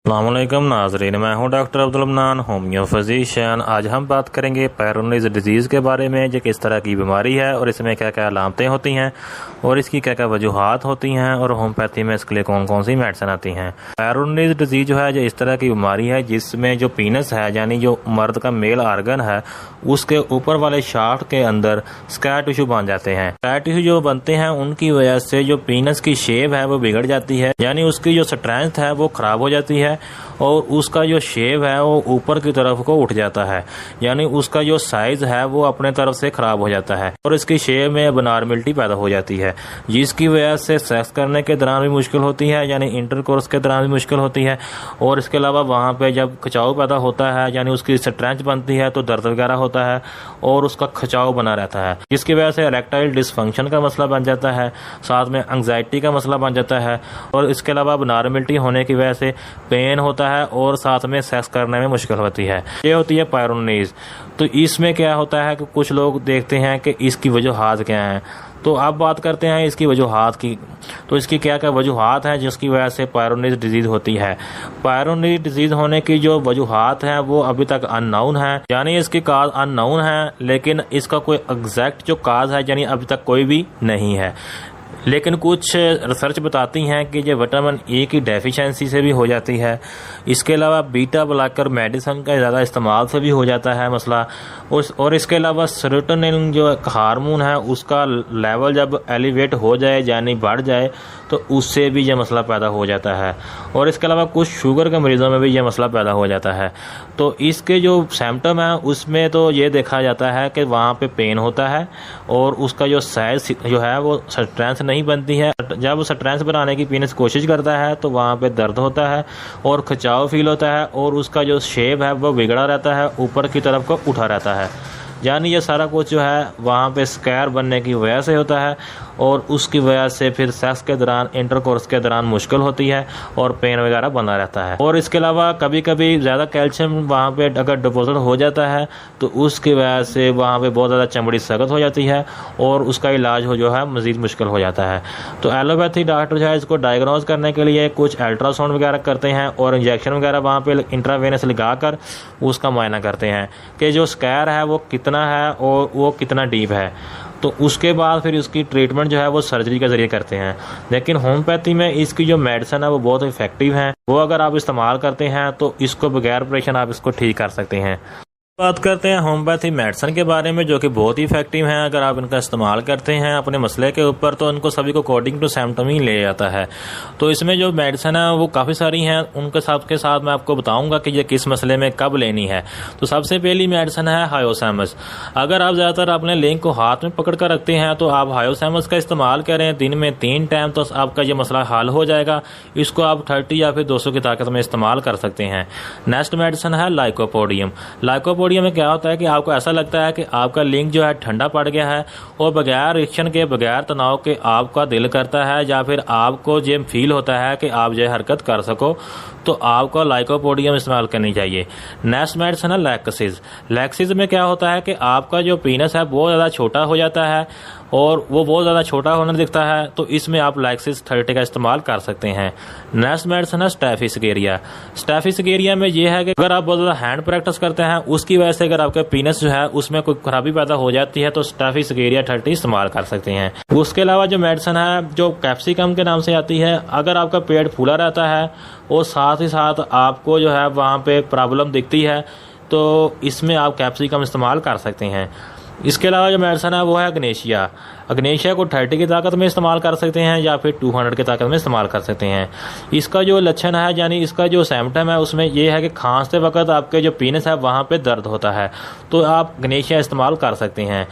अस्सलामुअलैकुम नाजरीन, मैं हूं doctor Abdul mannan, homeo physician. आज हम बात करेंगे पैरोनीज डिजीज़ के बारे में, जो किस तरह की बीमारी है और इसमें क्या क्या अलामतें होती हैं और इसकी क्या क्या वजूहात होती हैं और होम्योपैथी में इसके लिए कौन कौन सी मेडिसिन आती हैं। पैरोनीज डिजीज़ जो है जो इस तरह की बीमारी है जिसमें जो पीनस है यानी जो मर्द का मेल आर्गन है उसके ऊपर वाले शाफ्ट के अंदर स्कार टिश्यू बन जाते हैं। स्कार टिश्यू जो बनते हैं उनकी वजह से जो पीनस की शेप है वो बिगड़ जाती है, यानी उसकी जो स्ट्रेंथ है वो खराब हो जाती है और उसका जो शेप है वो ऊपर की तरफ को उठ जाता है, यानी उसका जो साइज है वो अपने तरफ से खराब हो जाता है और इसकी शेप में अबनॉर्मलिटी पैदा हो जाती है, जिसकी वजह से सेक्स करने के दौरान भी मुश्किल होती है, यानी इंटरकोर्स के दौरान भी मुश्किल होती है। और इसके अलावा वहाँ पे जब खिंचाव पैदा होता है यानी उसकी स्ट्रेंथ बनती है तो दर्द वगैरह होता है और उसका खिंचाव बना रहता है, जिसकी वजह से इरेक्टाइल डिसफंक्शन का मसला बन जाता है, साथ में एंग्जाइटी का मसला बन जाता है और इसके अलावा अबनॉर्मलिटी होने की वजह से पेन होता है और साथ में सेक्स करने में मुश्किल होती है। ये होती है पैरोनीज। तो इसमें क्या होता है कि कुछ लोग देखते हैं कि इसकी वजूहात क्या हैं। तो अब बात करते हैं इसकी वजूहात की। तो इसकी क्या क्या वजूहात हैं जिसकी वजह से पैरोनीज डिजीज़ होती है। पैरोनीज डिजीज़ होने की जो वजूहात हैं वो अभी तक अननोन है, यानी इसकी काज अननोन है, लेकिन इसका कोई एग्जैक्ट जो काज है यानी अभी तक कोई भी नहीं है। लेकिन कुछ रिसर्च बताती हैं कि ये विटामिन ए की डेफिशिएंसी से भी हो जाती है। इसके अलावा बीटा ब्लॉकर मेडिसिन का ज़्यादा इस्तेमाल से भी हो जाता है मसला। और इसके अलावा सेरोटोनिन जो हार्मोन है उसका लेवल जब एलिवेट हो जाए यानी बढ़ जाए तो उससे भी यह मसला पैदा हो जाता है। और इसके अलावा कुछ शुगर के मरीज़ों में भी यह मसला पैदा हो जाता है। तो इसके जो सिम्टम है उसमें तो ये देखा जाता है कि वहाँ पे पेन होता है और उसका जो साइज जो है वो स्ट्रेंथ नहीं बनती है। जब स्ट्रेंथ बनाने की पीने की कोशिश करता है तो वहाँ पे दर्द होता है और खिंचाव फील होता है और उसका जो शेप है वो बिगड़ा रहता है, ऊपर की तरफ को उठा रहता है, यानी ये सारा कुछ जो है वहाँ पे स्कार बनने की वजह से होता है और उसकी वजह से फिर सेक्स के दौरान इंटरकोर्स के दौरान मुश्किल होती है और पेन वगैरह बना रहता है। और इसके अलावा कभी कभी ज़्यादा कैल्शियम वहाँ पे अगर डिपॉजिट हो जाता है तो उसकी वजह से वहाँ पे बहुत ज़्यादा चमड़ी सख्त हो जाती है और उसका इलाज हो जो है मज़ीद मुश्किल हो जाता है। तो एलोपैथी डॉक्टर जो है इसको डायग्नोज करने के लिए कुछ अल्ट्रासाउंड वगैरह करते हैं और इंजेक्शन वगैरह वहाँ पे इंट्रावेनस लगा कर उसका मुआयना करते हैं कि जो स्कार है वो कितना है और वो कितना डीप है। तो उसके बाद फिर उसकी ट्रीटमेंट जो है वो सर्जरी के ज़रिए करते हैं। लेकिन होम्योपैथी में इसकी जो मेडिसिन है वो बहुत इफेक्टिव है, वो अगर आप इस्तेमाल करते हैं तो इसको बगैर ऑपरेशन आप इसको ठीक कर सकते हैं। बात करते हैं होम्योपैथी मेडिसिन के बारे में जो कि बहुत ही इफेक्टिव हैं। अगर आप इनका इस्तेमाल करते हैं अपने मसले के ऊपर तो इनको सभी को अकॉर्डिंग टू सिम्टम ही ले जाता है। तो इसमें जो मेडिसिन है वो काफ़ी सारी हैं, उनके साथ मैं आपको बताऊंगा कि ये किस मसले में कब लेनी है। तो सबसे पहली मेडिसिन है हायोसेमस। अगर आप ज़्यादातर अपने लिंक को हाथ में पकड़ कर रखते हैं तो आप हायोसेमस का इस्तेमाल करें दिन में 3 टाइम, तो आपका ये मसला हल हो जाएगा। इसको आप 30 या फिर 200 की ताकत में इस्तेमाल कर सकते हैं। नेक्स्ट मेडिसिन है लाइकोपोडियम। लाइकोपोडियम में क्या होता है कि आपको ऐसा लगता है कि आपका लिंक जो है ठंडा पड़ गया है और बगैर रिएक्शन के बगैर तनाव के आपका दिल करता है या फिर आपको ये फील होता है कि आप ये हरकत कर सको, तो आपको लाइकोपोडियम इस्तेमाल करनी चाहिए। नेक्स्ट मेडिसिन है लैक्सिस। लैक्सिस में क्या होता है कि आपका जो पीनस है बहुत ज़्यादा छोटा हो जाता है और वो बहुत ज़्यादा छोटा होने दिखता है, तो इसमें आप लैक्सिस 30 का इस्तेमाल कर सकते हैं। नेक्स्ट मेडिसिन है स्टैफिसगेरिया। स्टैफिसगेरिया में ये है कि अगर आप बहुत ज़्यादा हैंड प्रैक्टिस करते हैं उसकी वजह से अगर आपका पीनस जो है उसमें कोई खराबी पैदा हो जाती है तो स्टैफिसगेरिया 30 इस्तेमाल कर सकते हैं। उसके अलावा जो मेडिसिन है जो कैप्सिकम के नाम से आती है, अगर आपका पेट फूला रहता है और साथ ही साथ आपको जो है वहाँ पे प्रॉब्लम दिखती है तो इसमें आप कैप्सिकम इस्तेमाल कर सकते हैं। इसके अलावा जो मेडिसिन है वो है अग्नेशिया। अग्नेशिया को 30 की ताकत में इस्तेमाल कर सकते हैं या फिर 200 की ताकत में इस्तेमाल कर सकते हैं। इसका जो लक्षण है यानी इसका जो सिम्टम है उसमें यह है कि खांसते वक्त आपके जो पीनस है वहाँ पे दर्द होता है, तो आप अग्नेशिया इस्तेमाल कर सकते हैं।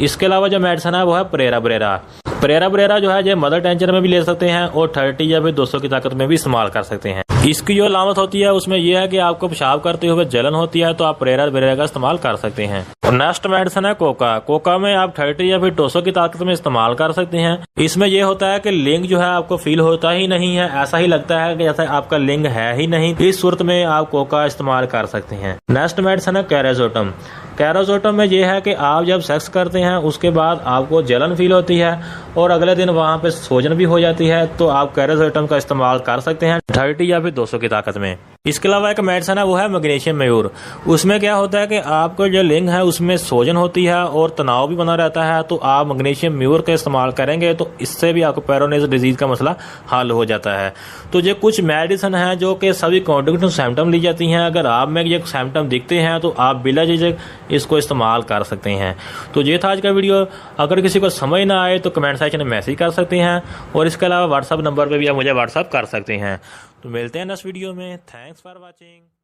इसके अलावा जो मेडिसिन है वो है परेरा बरेरा। परेरा बरेरा जो है ये मदर टेंचर में भी ले सकते हैं और 30 या फिर 200 की ताकत में भी इस्तेमाल कर सकते हैं। इसकी जो अलामत होती है उसमें यह है कि आपको पेशाब करते हुए जलन होती है तो आप परेरा बरेरा का इस्तेमाल कर सकते हैं। और नेक्स्ट मेडिसिन है कोका। कोका में आप 30 या फिर 200 की ताकत में इस्तेमाल कर सकते हैं। इसमें यह होता है कि लिंग जो है आपको फील होता ही नहीं है, ऐसा ही लगता है कि जैसे आपका लिंग है ही नहीं। इस सूरत में आप कोका इस्तेमाल कर सकते हैं। नेक्स्ट मेडिसिन है कैराजोटम। कैरोसोटम में ये है कि आप जब सेक्स करते हैं उसके बाद आपको जलन फील होती है और अगले दिन वहाँ पे सूजन भी हो जाती है, तो आप कैरोसोटम का इस्तेमाल कर सकते हैं 30 या फिर 200 की ताकत में। इसके अलावा एक मेडिसिन है, वो है मैग्नीशियम म्यूर। उसमें क्या होता है कि आपको जो लिंग है उसमें सूजन होती है और तनाव भी बना रहता है, तो आप मैग्नीशियम म्यूर का इस्तेमाल करेंगे तो इससे भी आपको पेरोनिस डिजीज का मसला हल हो जाता है। तो ये कुछ मेडिसिन है जो कि सभी कॉन्ट्रिब्यूटिंग सिम्टम ली जाती हैं। अगर आप में ये सिम्टम दिखते हैं तो आप बिला झिझक इसको इस्तेमाल कर सकते हैं। तो ये था आज का वीडियो। अगर किसी को समझ ना आए तो कमेंट सेक्शन में मैसेज कर सकते हैं और इसके अलावा व्हाट्सअप नंबर पर भी आप मुझे व्हाट्सअप कर सकते हैं। तो मिलते हैं नेक्स्ट वीडियो में। Thanks for watching.